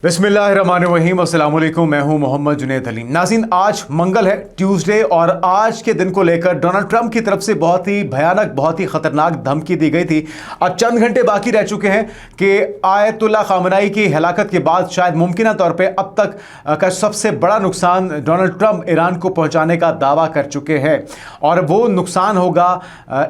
बिस्मिल्लाहिर्रहमानिर्रहीम, अस्सलाम वालेकुम। मैं हूं मोहम्मद जुनैद हलीम। नाज़रीन, आज मंगल है, ट्यूसडे, और आज के दिन को लेकर डोनाल्ड ट्रंप की तरफ से बहुत ही भयानक, बहुत ही खतरनाक धमकी दी गई थी। अब चंद घंटे बाकी रह चुके हैं कि आयतुल्लाह खामनेई की हलाकत के बाद शायद मुमकिन तौर पर अब तक का सबसे बड़ा नुकसान डोनाल्ड ट्रंप ईरान को पहुँचाने का दावा कर चुके हैं, और वो नुकसान होगा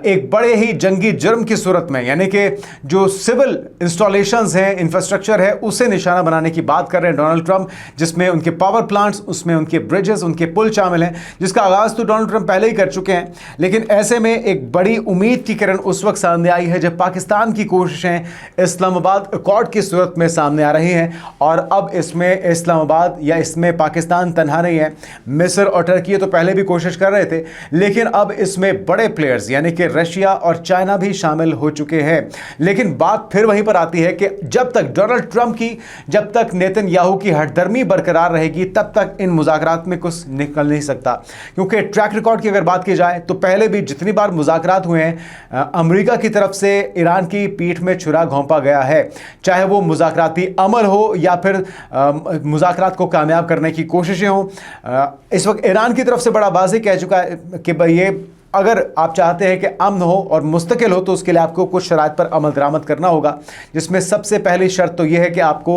एक बड़े ही जंगी जुर्म की सूरत में, यानी कि जो सिविल इंस्टॉलेशंस हैं, इंफ्रास्ट्रक्चर है, उसे निशाना बनाने की बात कर रहे हैं डोनाल्ड ट्रंप, जिसमें उनके पावर प्लांट्स, उसमें उनके ब्रिजेस, उनके पुल शामिल हैं, जिसका आगाज तो डोनाल्ड ट्रंप पहले ही कर चुके हैं। लेकिन ऐसे में एक बड़ी उम्मीद की किरण उस वक्त सामने आई है जब पाकिस्तान की कोशिशें इस्लामाबाद अकॉर्ड की सूरत में सामने आ रही हैं, और अब इसमें इस्लामाबाद या इसमें पाकिस्तान तन्हा नहीं है। मिस्र और टर्की तो पहले भी कोशिश कर रहे थे, लेकिन अब इसमें बड़े प्लेयर्स यानी कि रशिया और चाइना भी शामिल हो चुके हैं। लेकिन बात फिर वहीं पर आती है कि जब तक डोनाल्ड ट्रंप की, जब तक नेतन्याहू की हठधर्मी बरकरार रहेगी, तब तक इन मुज़ाकरात में कुछ निकल नहीं सकता। क्योंकि ट्रैक रिकॉर्ड की अगर बात की जाए तो पहले भी जितनी बार मुज़ाकरात हुए हैं, अमेरिका की तरफ से ईरान की पीठ में छुरा घोंपा गया है, चाहे वो मुज़ाकराती अमल हो या फिर मुज़ाकरात को कामयाब करने की कोशिशें हों। इस वक्त ईरान की तरफ से बड़ा वाज़ेह कह चुका है कि भाई, ये अगर आप चाहते हैं कि अमन हो और मुस्तकिल हो तो उसके लिए आपको कुछ शराइत पर अमल दरामद करना होगा, जिसमें सबसे पहली शर्त तो यह है कि आपको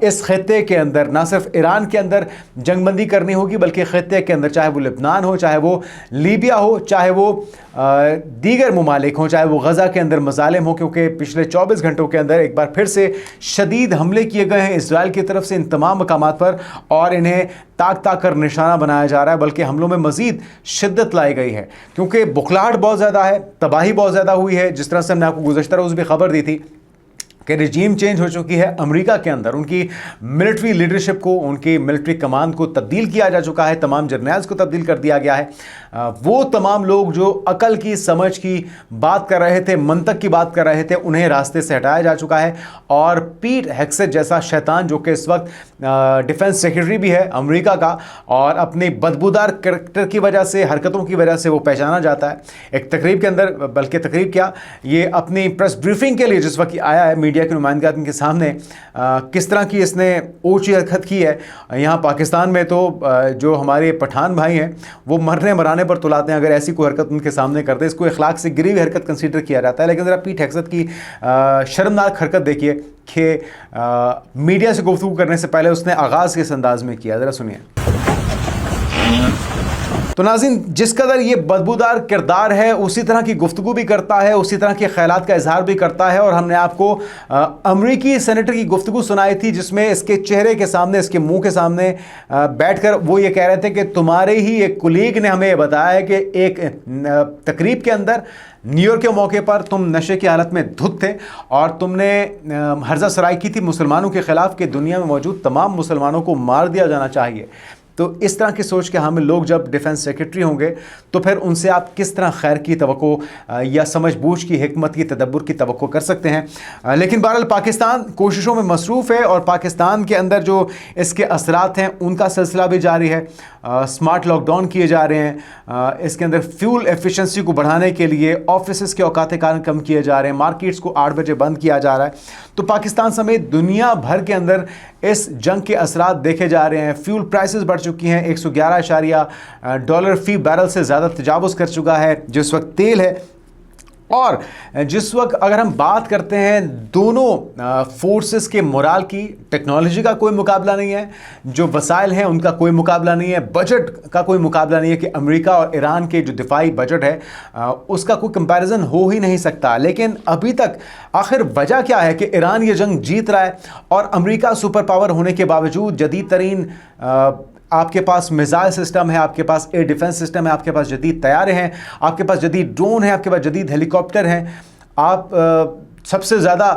इस खित्ते के अंदर, ना सिर्फ ईरान के अंदर जंगबंदी करनी होगी, बल्कि खित्ते के अंदर, चाहे वो लेबनान हो, चाहे वो लीबिया हो, चाहे वो दीगर ममालिक हों, चाहे वो गज़ा के अंदर मज़ालिम हो, क्योंकि पिछले 24 घंटों के अंदर एक बार फिर से शदीद हमले किए गए हैं इसराइल की तरफ से इन तमाम मकामात पर, और इन्हें ताक ताक कर निशाना बनाया जा रहा है, बल्कि हमलों में मज़ीद शिद्दत लाई गई है, क्योंकि बुखलाहट बहुत ज़्यादा है, तबाही बहुत ज़्यादा हुई है। जिस तरह से हमने आपको गुज़श्ता रोज़ भी खबर दी थी कि रिजीम चेंज हो चुकी है अमेरिका के अंदर, उनकी मिलिट्री लीडरशिप को, उनकी मिलिट्री कमांड को तब्दील किया जा चुका है, तमाम जर्नल्स को तब्दील कर दिया गया है। वो तमाम लोग जो अकल की, समझ की बात कर रहे थे, मंतक की बात कर रहे थे, उन्हें रास्ते से हटाया जा चुका है, और पीट हेग्सेट जैसा शैतान, जो कि इस वक्त डिफेंस सेक्रेटरी भी है अमेरिका का, और अपनी बदबूदार करैक्टर की वजह से, हरकतों की वजह से वो पहचाना जाता है। एक तकरीब के अंदर, बल्कि तकरीब क्या, ये अपनी प्रेस ब्रीफिंग के लिए जिस वक्त आया है मीडिया के नुमाइंदगान के सामने, किस तरह की इसने ऊंची हरकत की है। यहाँ पाकिस्तान में तो जो हमारे पठान भाई हैं वो मरने मराने पर तुलाते हैं अगर ऐसी कोई हरकत उनके सामने करते हैं। इसको इखलाक से गिरी हुई हरकत कंसीडर किया जाता है। लेकिन ज़रा पीट हेग्सेट की शर्मनाक हरकत देखिए कि मीडिया से गुफ्तगू करने से पहले उसने आगाज़ किस अंदाज में किया, ज़रा सुनिए। तो नाज़रीन, जिस कदर ये बदबूदार किरदार है, उसी तरह की गुफ्तगू भी करता है, उसी तरह के ख्यालात का इजहार भी करता है। और हमने आपको अमरीकी सेनेटर की गुफ्तगू सुनाई थी, जिसमें इसके चेहरे के सामने, इसके मुंह के सामने बैठकर वो ये कह रहे थे कि तुम्हारे ही एक कुलीग ने हमें बताया है कि एक तकरीब के अंदर न्यूयॉर्क के मौके पर तुम नशे की हालत में धुत थे, और तुमने हर्जा सराई की थी मुसलमानों के ख़िलाफ़ कि दुनिया में मौजूद तमाम मुसलमानों को मार दिया जाना चाहिए। तो इस तरह की सोच के हम लोग जब डिफेंस सेक्रेटरी होंगे तो फिर उनसे आप किस तरह खैर की तवक्को या समझबूझ की, हिकमत की, तदब्बुर की तवक्को कर सकते हैं। लेकिन बहरहाल पाकिस्तान कोशिशों में मसरूफ़ है, और पाकिस्तान के अंदर जो इसके असरात हैं उनका सिलसिला भी जारी है। स्मार्ट लॉकडाउन किए जा रहे हैं, इसके अंदर फ्यूल एफिशिएंसी को बढ़ाने के लिए ऑफिस के औकात कारण कम किए जा रहे हैं, मार्केट्स को 8 बजे बंद किया जा रहा है। तो पाकिस्तान समेत दुनिया भर के अंदर इस जंग के असरात देखे जा रहे हैं। फ्यूल प्राइसेस बढ़ चुकी हैं, $111 फ़ी बैरल से ज़्यादा तजावुज़ कर चुका है जिस वक्त तेल है। और जिस वक्त अगर हम बात करते हैं दोनों फोर्सेस के मोराल की, टेक्नोलॉजी का कोई मुकाबला नहीं है, जो वसाइल हैं उनका कोई मुकाबला नहीं है, बजट का कोई मुकाबला नहीं है कि अमेरिका और ईरान के जो दिफाई बजट है उसका कोई कंपैरिजन हो ही नहीं सकता। लेकिन अभी तक आखिर वजह क्या है कि ईरान ये जंग जीत रहा है, और अमेरिका सुपर पावर होने के बावजूद जदीद तरीन आपके पास मिसाइल सिस्टम है, आपके पास एयर डिफेंस सिस्टम है, आपके पास जदीद तैयारे हैं, आपके पास जदीद ड्रोन है, आपके पास जदीद हेलीकॉप्टर हैं, आप सबसे ज़्यादा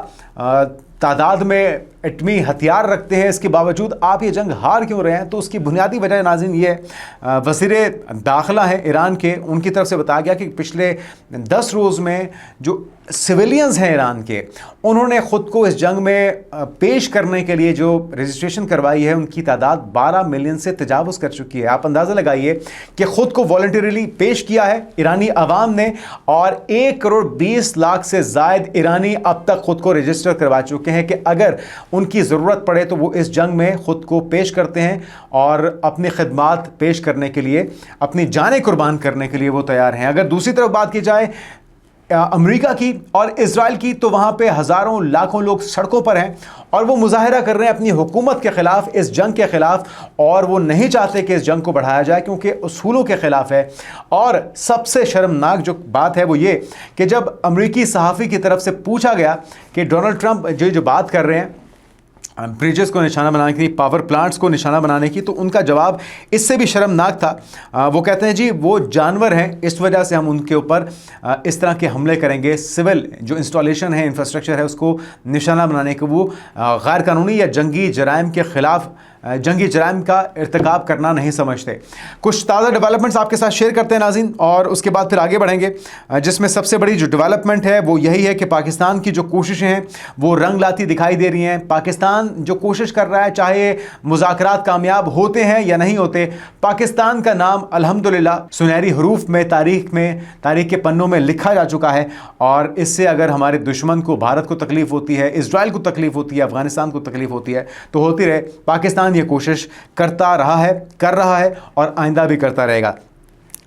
तादाद में एटमी हथियार रखते हैं, इसके बावजूद आप ये जंग हार क्यों रहे हैं? तो उसकी बुनियादी वजह नाज़रीन ये वज़ीर दाखिला है ईरान के, उनकी तरफ से बताया गया कि पिछले 10 रोज़ में जो सिविलियंस हैं ईरान के, उन्होंने ख़ुद को इस जंग में पेश करने के लिए जो रजिस्ट्रेशन करवाई है उनकी तादाद 12 मिलियन से तजावुज़ कर चुकी है। आप अंदाज़ा लगाइए कि ख़ुद को वॉलंटरीली पेश किया है ईरानी अवाम ने, और 1 करोड़ 20 लाख से ज़ायद ईरानी अब तक ख़ुद को रजिस्टर करवा चुके हैं कि अगर उनकी ज़रूरत पड़े तो वो इस जंग में ख़ुद को पेश करते हैं और अपनी खिदमात पेश करने के लिए, अपनी जानें कुर्बान करने के लिए वो तैयार हैं। अगर दूसरी तरफ बात की जाए अमेरिका की और इजराइल की, तो वहाँ पे हज़ारों लाखों लोग सड़कों पर हैं और वो मुजाहिरा कर रहे हैं अपनी हुकूमत के ख़िलाफ़, इस जंग के ख़िलाफ़, और वो नहीं चाहते कि इस जंग को बढ़ाया जाए क्योंकि उसूलों के ख़िलाफ़ है। और सबसे शर्मनाक जो बात है वो ये कि जब अमेरिकी सहाफ़ी की तरफ से पूछा गया कि डोनाल्ड ट्रंप जो बात कर रहे हैं ब्रिजेस को निशाना बनाने की, पावर प्लांट्स को निशाना बनाने की, तो उनका जवाब इससे भी शर्मनाक था। वो कहते हैं जी वो जानवर हैं, इस वजह से हम उनके ऊपर इस तरह के हमले करेंगे। सिविल जो इंस्टॉलेशन है, इंफ्रास्ट्रक्चर है, उसको निशाना बनाने के वो गैर कानूनी या जंगी जराइम के ख़िलाफ़, जंगी जराइम का इर्तिकाब करना नहीं समझते। कुछ ताज़ा डेवलपमेंट्स आपके साथ शेयर करते हैं नाज़रीन, और उसके बाद फिर आगे बढ़ेंगे, जिसमें सबसे बड़ी जो डेवलपमेंट है वो यही है कि पाकिस्तान की जो कोशिशें हैं वो रंग लाती दिखाई दे रही हैं। पाकिस्तान जो कोशिश कर रहा है, चाहे मुज़ाकरात कामयाब होते हैं या नहीं होते, पाकिस्तान का नाम अल्हम्दुलिल्लाह सुनहरी हरूफ में तारीख के पन्नों में लिखा जा चुका है। और इससे अगर हमारे दुश्मन को, भारत को तकलीफ़ होती है, इजराइल को तकलीफ़ होती है, अफ़गानिस्तान को तकलीफ़ होती है, तो होती रहे। पाकिस्तान ये कोशिश करता रहा है, कर रहा है और आइंदा भी करता रहेगा।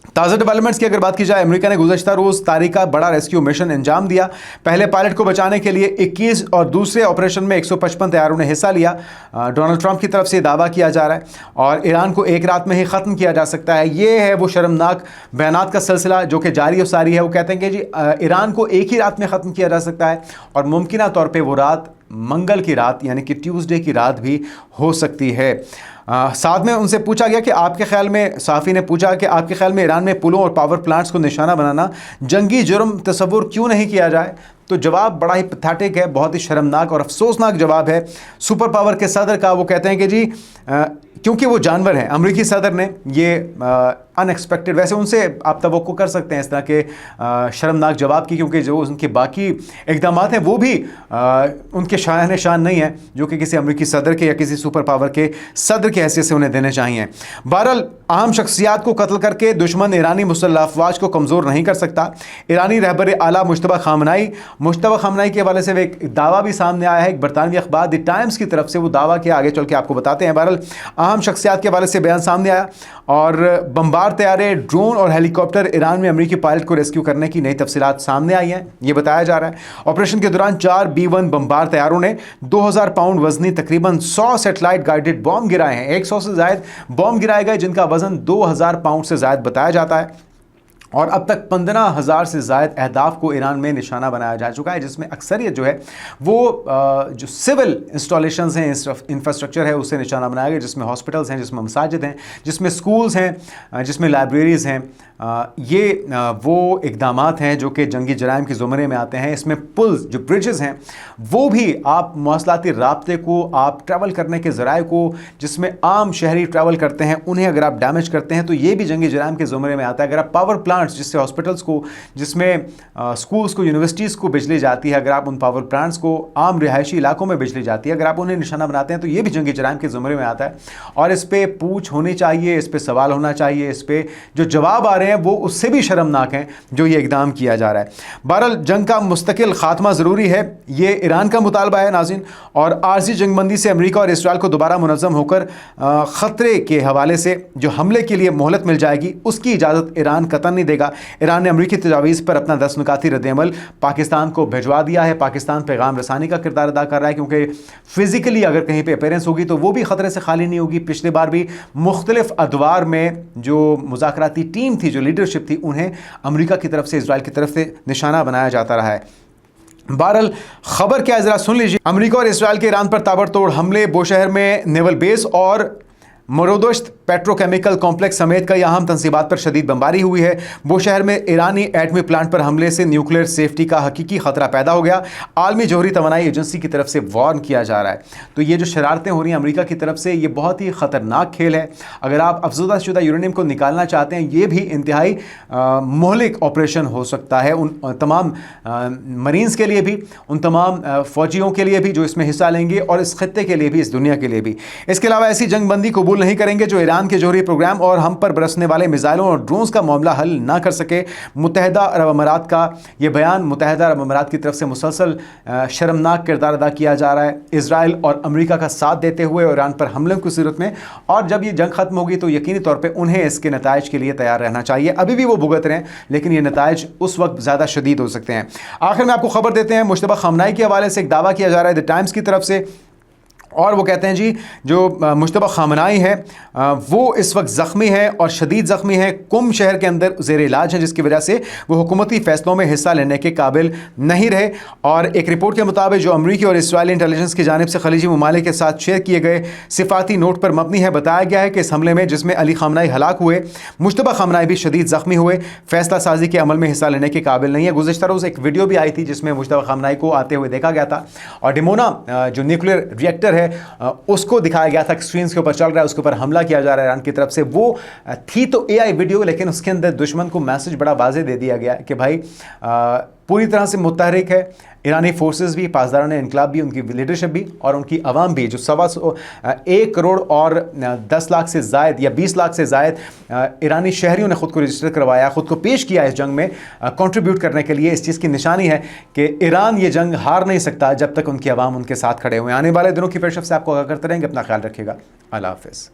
ताज़ा डेवलपमेंट्स की अगर बात की जाए, अमेरिका ने गुज़श्ता रोज़ तारीख का बड़ा रेस्क्यू मिशन अंजाम दिया। पहले पायलट को बचाने के लिए 21 और दूसरे ऑपरेशन में 155 तैयारों ने हिस्सा लिया। डोनाल्ड ट्रंप की तरफ से दावा किया जा रहा है और ईरान को एक रात में ही ख़त्म किया जा सकता है। ये है वो शर्मनाक बयानात का सिलसिला जो कि जारी और सारी है। वो कहते हैं कि जी ईरान को एक ही रात में ख़त्म किया जा सकता है और मुमकिन तौर पर वो रात मंगल की रात यानी कि ट्यूसडे की रात भी हो सकती है। साथ में उनसे पूछा गया कि आपके ख्याल में, सहाफ़ी ने पूछा कि आपके ख्याल में ईरान में पुलों और पावर प्लांट्स को निशाना बनाना जंगी जुर्म तस्वुर क्यों नहीं किया जाए, तो जवाब बड़ा ही पैथेटिक है, बहुत ही शर्मनाक और अफसोसनाक जवाब है सुपर पावर के सदर का। वो कहते हैं कि जी क्योंकि वो जानवर हैं। अमेरिकी सदर ने ये अनएक्सपेक्टेड, वैसे उनसे आप तवक्को कर सकते हैं इस तरह के शर्मनाक जवाब की, क्योंकि जो उनके बाकी इक़दाम हैं वो भी उनके शान शान नहीं है जो कि किसी अमेरिकी सदर के या किसी सुपर पावर के सदर की हैसियत से उन्हें देने चाहिए। बहरहाल अहम शख्सियात को कत्ल करके दुश्मन ईरानी मुसल्लह अफवाज को कमज़ोर नहीं कर सकता। ईरानी रहबर आला मुश्तबा खामनाई के हवाले से एक दावा भी सामने आया है। एक बरतानवी अखबार द टाइम्स की तरफ से वो दावा किया, आगे चल के आपको बताते हैं। बहरहाल अहम शख्सियात के हवाले से बयान सामने आया और बमबार तैयारे, ड्रोन और हेलीकॉप्टर ईरान में अमेरिकी पायलट को रेस्क्यू करने की नई तफसीलात सामने आई हैं। ये बताया जा रहा है ऑपरेशन के दौरान 4 B-1 बमबार तैयारों ने 2000 पाउंड वजनी तकरीबन 100 सेटेलाइट गाइडेड बॉम्ब गिराए हैं। 100 से ज़ायद बॉम्ब गिराए गए जिनका वजन 2000 पाउंड से ज़ायद बताया जाता है और अब तक 15,000 से ज़ायद अहदाफ को ईरान में निशाना बनाया जा चुका है, जिसमें अक्सरियत जो है वो जो सिविल इंस्टॉलेशंस हैं, इंफ्रास्ट्रक्चर है, उससे निशाना बनाया गया, जिसमें हॉस्पिटल्स हैं, जिसमें मसाजिद हैं, जिसमें स्कूल्स हैं, जिसमें लाइब्रेरीज़ हैं। ये वो इक़दामात हैं जो कि जंगी जराइम के ज़ुमरे में आते हैं। इसमें पुल्स, जो ब्रिजेस हैं, वो भी आप मवासलाती राब्ते को, आप ट्रैवल करने के ज़राए को, जिसमें आम शहरी ट्रैवल करते हैं, उन्हें अगर आप डैमेज करते हैं तो ये भी जंगी जराइम के ज़ुमरे में आता है। अगर आप पावर प्लांट्स, जिससे हॉस्पिटल्स को, जिसमें स्कूल्स को, यूनिवर्सिटीज़ को बिजली जाती है, अगर आप उन पावर प्लांट्स को, आम रिहायशी इलाकों में बिजली जाती है, अगर आप उन्हें निशाना बनाते हैं तो ये भी जंगी जराइम के ज़ुमरे में आता है और इस पर पूछ होनी चाहिए, इस पर सवाल होना चाहिए, इस पर जो जवाब आ रहे हैं वो उससे भी शर्मनाक हैं जो ये इक़दाम किया जा रहा है। बहरहाल जंग का मुस्तकिल खात्मा ज़रूरी है, ये ईरान का मुतालबा है नाज़रीन, और आर्जी जंगबंदी से अमेरिका और इसराइल को दोबारा मुनज़्ज़म होकर ख़तरे के हवाले से जो हमले के लिए मोहलत मिल जाएगी उसकी इजाज़त ईरान कतई नहीं देगा। ईरान ने अमेरिकी तजावीज़ पर अपना 10 नुकाती रद्द-ए-अमल पाकिस्तान को भिजवा दिया है। पाकिस्तान पैगाम रसानी का किरदार अदा कर रहा है क्योंकि फ़िज़िकली अगर कहीं पर अपीयरेंस होगी तो वो भी ख़तरे से खाली नहीं होगी। पिछले बार भी मुख्तलिफ अदवार में जो मुज़ाकराती टीम थी, जो लीडरशिप थी, उन्हें अमेरिका की तरफ से, इजराइल की तरफ से निशाना बनाया जाता रहा है। बहरहाल खबर क्या है जरा सुन लीजिए। अमेरिका और इसराइल के ईरान पर ताबड़तोड़ हमले, बोशहर में नेवल बेस और मरोदोश्त पेट्रोकेमिकल कॉम्प्लेक्स समेत कई अहम तंसीबात पर शदीद बमबारी हुई है। बोशहर में ईरानी एटमी प्लांट पर हमले से न्यूक्लियर सेफ्टी का हकीकी खतरा पैदा हो गया। आलमी जोहरी तवानाई एजेंसी की तरफ से वार्न किया जा रहा है। तो ये जो शरारतें हो रही हैं अमेरिका की तरफ से, ये बहुत ही ख़तरनाक खेल है। अगर आप अफज़ुदा शुदा यूरेनियम को निकालना चाहते हैं, ये भी इंतहाई मोहलिक ऑपरेशन हो सकता है उन तमाम मरीन्स के लिए भी, उन तमाम फ़ौजियों के लिए भी जो इसमें हिस्सा लेंगे और इस खत्ते के लिए भी, इस दुनिया के लिए भी। इसके अलावा ऐसी जंगबंदी कबूल नहीं करेंगे जो ईरान ईरान के जौहरी प्रोग्राम और हम पर बरसने वाले मिसाइलों और ड्रोन्स का मामला हल ना कर सके। मुत्तहदा अरब अमारात का ये बयान, मुत्तहदा अरब अमारात की तरफ से मुसलसल शर्मनाक किरदार अदा किया जा रहा है इसराइल और अमेरिका का साथ देते हुए ईरान पर हमले की सूरत में। और जब ये जंग खत्म होगी तो यकीनी तौर पर उन्हें इसके नताइज के लिए तैयार रहना चाहिए। अभी भी वो भुगत रहे हैं, लेकिन ये नताइज उस वक्त ज़्यादा शदीद हो सकते हैं। आखिर में आपको खबर देते हैं, मुश्तबा खामनाई के हवाले से एक दावा किया जा रहा है द टाइम्स की तरफ से, और वो कहते हैं जी जो मुश्तबा खामनाई है वो इस वक्त ज़ख्मी है और शदीद ज़ख्मी है, कुम शहर के अंदर ज़ेर इलाज है, जिसकी वजह से वो हुकूमती फ़ैसलों में हिस्सा लेने के काबिल नहीं रहे। और एक रिपोर्ट के मुताबिक जो अमरीकी और इसराइली इंटेलिजेंस की जानिब से खलीजी ममालिक के साथ शेयर किए गए सिफाती नोट पर मबनी है, बताया गया है कि इस हमले में जिसमें अली खामनाई हलाक हुए, मुश्तबा खामनाई भी शदीद ज़ख्मी हुए, फ़ैसला साजी के अमल में हिस्सा लेने के काबिल नहीं है। गुज़िश्ता रोज़ एक वीडियो भी आई थी जिसमें मुश्तबा खामनाई को आते हुए देखा गया था और डिमोना जो न्यूक्लियर रिएक्टर है उसको दिखाया गया था, स्क्रीन के ऊपर चल रहा है, उसके ऊपर हमला किया जा रहा है ईरान की तरफ से। वो थी तो एआई वीडियो, लेकिन उसके अंदर दुश्मन को मैसेज बड़ा वाज़ेह दे दिया गया कि भाई पूरी तरह से मुतहरिक है ईरानी फोर्सेस भी, पासदारान इनकलाब भी, उनकी लीडरशिप भी और उनकी आवाम भी, जो 1 करोड़ और 10 लाख से ज़ायद या 20 लाख से ज़ायद ईरानी शहरियों ने ख़ुद को रजिस्टर करवाया, ख़ुद को पेश किया इस जंग में कंट्रीब्यूट करने के लिए। इस चीज़ की निशानी है कि ईरान ये जंग हार नहीं सकता जब तक उनकी आवाम उनके साथ खड़े हुए। आने वाले दिनों की पेशरफ से आपको आगाह करते रहेंगे। अपना ख्याल रखिएगा। अल्लाह हाफ़िज़।